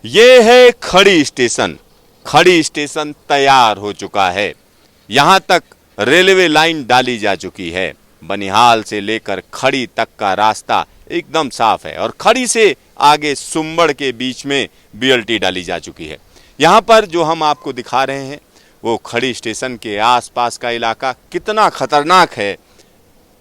ये है खड़ी स्टेशन। खड़ी स्टेशन तैयार हो चुका है। यहां तक रेलवे लाइन डाली जा चुकी है। बनिहाल से लेकर खड़ी तक का रास्ता एकदम साफ है और खड़ी से आगे सुंबड़ के बीच में बीएलटी डाली जा चुकी है। यहां पर जो हम आपको दिखा रहे हैं वो खड़ी स्टेशन के आसपास का इलाका कितना खतरनाक है।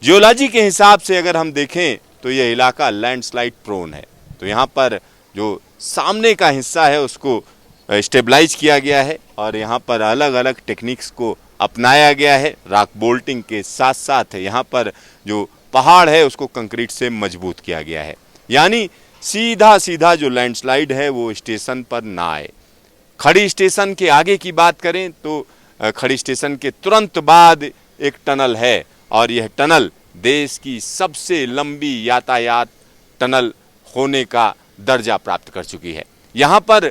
जियोलॉजी के हिसाब से अगर हम देखें तो यह इलाका लैंडस्लाइड प्रोन है। तो यहाँ पर जो सामने का हिस्सा है उसको स्टेबलाइज किया गया है और यहाँ पर अलग अलग टेक्निक्स को अपनाया गया है। रॉक बोल्टिंग के साथ साथ यहाँ पर जो पहाड़ है उसको कंक्रीट से मजबूत किया गया है, यानी सीधा सीधा जो लैंडस्लाइड है वो स्टेशन पर ना आए। खड़ी स्टेशन के आगे की बात करें तो खड़ी स्टेशन के तुरंत बाद एक टनल है और यह टनल देश की सबसे लंबी यातायात टनल होने का दर्जा प्राप्त कर चुकी है। यहाँ पर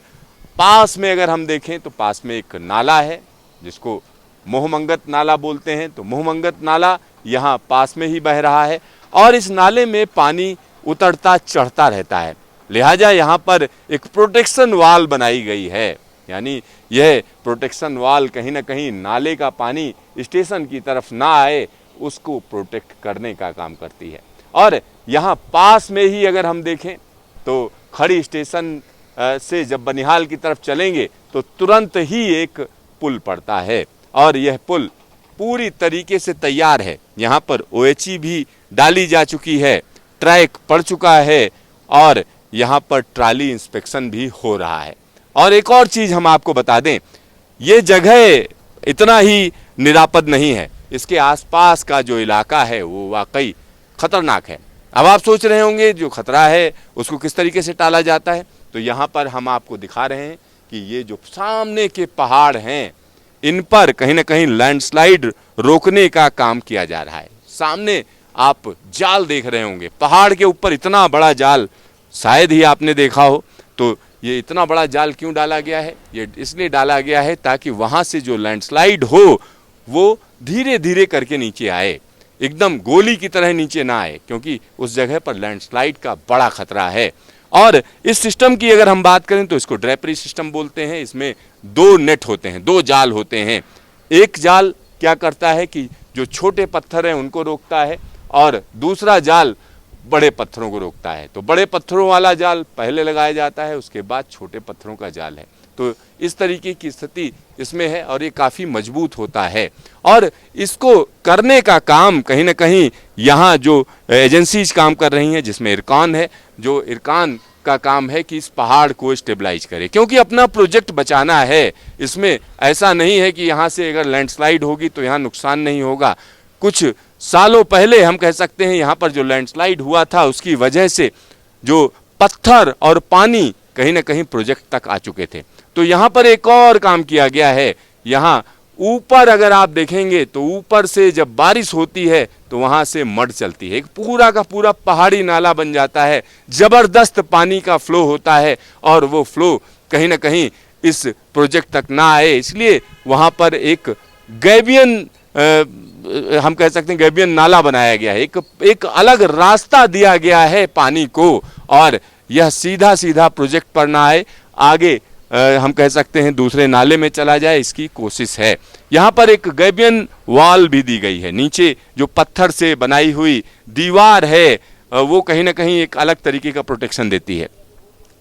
पास में अगर हम देखें तो पास में एक नाला है जिसको मोहमंगत नाला बोलते हैं। तो मोहमंगत नाला यहाँ पास में ही बह रहा है और इस नाले में पानी उतरता चढ़ता रहता है, लिहाजा यहाँ पर एक प्रोटेक्शन वाल बनाई गई है, यानी यह प्रोटेक्शन वाल कहीं ना कहीं नाले का पानी स्टेशन की तरफ ना आए उसको प्रोटेक्ट करने का काम करती है। और यहाँ पास में ही अगर हम देखें तो खड़ी स्टेशन से जब बनिहाल की तरफ चलेंगे तो तुरंत ही एक पुल पड़ता है और यह पुल पूरी तरीके से तैयार है। यहाँ पर ओएचई भी डाली जा चुकी है, ट्रैक पड़ चुका है और यहाँ पर ट्राली इंस्पेक्शन भी हो रहा है। और एक और चीज हम आपको बता दें, ये जगह इतना ही निरापद नहीं है, इसके आसपास का जो इलाका है वो वाकई खतरनाक है। अब आप सोच रहे होंगे जो खतरा है उसको किस तरीके से टाला जाता है, तो यहाँ पर हम आपको दिखा रहे हैं कि ये जो सामने के पहाड़ हैं इन पर कहीं ना कहीं लैंडस्लाइड रोकने का काम किया जा रहा है। सामने आप जाल देख रहे होंगे, पहाड़ के ऊपर इतना बड़ा जाल शायद ही आपने देखा हो। तो ये इतना बड़ा जाल क्यों डाला गया है? ये इसलिए डाला गया है ताकि वहां से जो लैंडस्लाइड हो वो धीरे धीरे करके नीचे आए, एकदम गोली की तरह नीचे ना आए, क्योंकि उस जगह पर लैंडस्लाइड का बड़ा खतरा है। और इस सिस्टम की अगर हम बात करें तो इसको ड्रैपरी सिस्टम बोलते हैं। इसमें दो नेट होते हैं, दो जाल होते हैं। एक जाल क्या करता है कि जो छोटे पत्थर हैं उनको रोकता है और दूसरा जाल बड़े पत्थरों को रोकता है। तो बड़े पत्थरों वाला जाल पहले लगाया जाता है, उसके बाद छोटे पत्थरों का जाल है। तो इस तरीके की स्थिति इसमें है और ये काफ़ी मजबूत होता है। और इसको करने का काम कहीं ना कहीं यहाँ जो एजेंसीज काम कर रही हैं, जिसमें इरकान है, जो इरकान का काम है कि इस पहाड़ को स्टेबलाइज करे, क्योंकि अपना प्रोजेक्ट बचाना है। इसमें ऐसा नहीं है कि यहाँ से अगर लैंडस्लाइड होगी तो यहाँ नुकसान नहीं होगा। कुछ सालों पहले हम कह सकते हैं यहाँ पर जो लैंडस्लाइड हुआ था उसकी वजह से जो पत्थर और पानी कहीं ना कहीं प्रोजेक्ट तक आ चुके थे। तो यहाँ पर एक और काम किया गया है। यहाँ ऊपर अगर आप देखेंगे तो ऊपर से जब बारिश होती है तो वहाँ से मड चलती है, एक पूरा का पूरा पहाड़ी नाला बन जाता है, जबरदस्त पानी का फ्लो होता है और वो फ्लो कहीं ना कहीं इस प्रोजेक्ट तक ना आए, इसलिए वहाँ पर एक गैबियन हम कह सकते हैं गैबियन नाला बनाया गया है, एक अलग रास्ता दिया गया है पानी को, और यह सीधा सीधा प्रोजेक्ट पर ना आए, आगे हम कह सकते हैं दूसरे नाले में चला जाए, इसकी कोशिश है। यहाँ पर एक गैबियन वॉल भी दी गई है, नीचे जो पत्थर से बनाई हुई दीवार है वो कहीं ना कहीं एक अलग तरीके का प्रोटेक्शन देती है।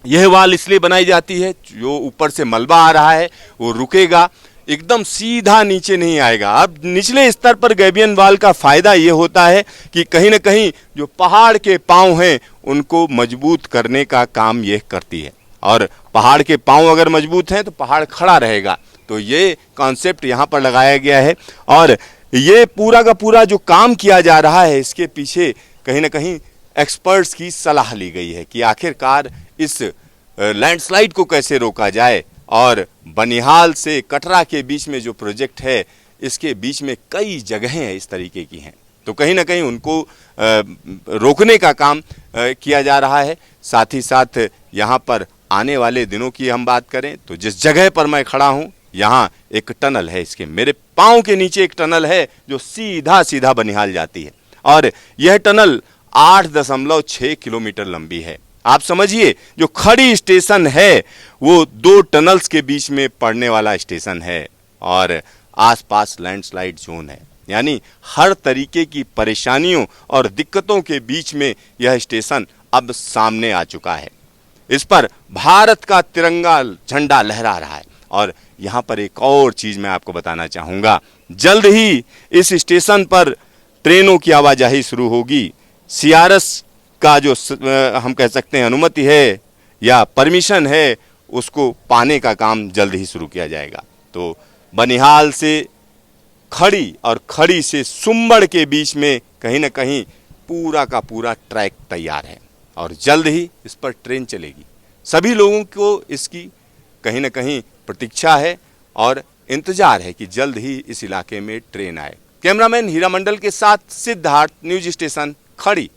यह वॉल इसलिए बनाई जाती है जो ऊपर से मलबा आ रहा है वो रुकेगा, एकदम सीधा नीचे नहीं आएगा। अब निचले स्तर पर गैबियन वॉल का फायदा ये होता है कि कहीं ना कहीं जो पहाड़ के पांव हैं उनको मजबूत करने का काम यह करती है, और पहाड़ के पांव अगर मजबूत हैं तो पहाड़ खड़ा रहेगा। तो ये कॉन्सेप्ट यहाँ पर लगाया गया है और ये पूरा का पूरा जो काम किया जा रहा है इसके पीछे कहीं ना कहीं एक्सपर्ट्स की सलाह ली गई है कि आखिरकार इस लैंडस्लाइड को कैसे रोका जाए। और बनिहाल से कटरा के बीच में जो प्रोजेक्ट है इसके बीच में कई जगहें इस तरीके की हैं, तो कहीं ना कहीं उनको रोकने का काम किया जा रहा है। साथ ही साथ यहाँ पर आने वाले दिनों की हम बात करें तो जिस जगह पर मैं खड़ा हूँ यहाँ एक टनल है, इसके मेरे पाँव के नीचे एक टनल है जो सीधा सीधा बनिहाल जाती है और यह टनल 8.6 किलोमीटर लंबी है। आप समझिए, जो खड़ी स्टेशन है वो 2 टनल्स के बीच में पड़ने वाला स्टेशन है और आसपास लैंडस्लाइड जोन है। यानी हर तरीके की परेशानियों और दिक्कतों के बीच में यह स्टेशन अब सामने आ चुका है। इस पर भारत का तिरंगा झंडा लहरा रहा है। और यहाँ पर एक और चीज मैं आपको बताना चाहूंगा, जल्द ही इस स्टेशन पर ट्रेनों की आवाजाही शुरू होगी। सीआरएस का जो हम कह सकते हैं अनुमति है या परमिशन है, उसको पाने का काम जल्द ही शुरू किया जाएगा। तो बनिहाल से खड़ी और खड़ी से सुंबड़ के बीच में कहीं ना कहीं पूरा का पूरा ट्रैक तैयार है और जल्द ही इस पर ट्रेन चलेगी। सभी लोगों को इसकी कहीं ना कहीं प्रतीक्षा है और इंतजार है कि जल्द ही इस इलाके में ट्रेन आए। कैमरामैन हीरा मंडल के साथ सिद्धार्थ, न्यूज स्टेशन खड़ी।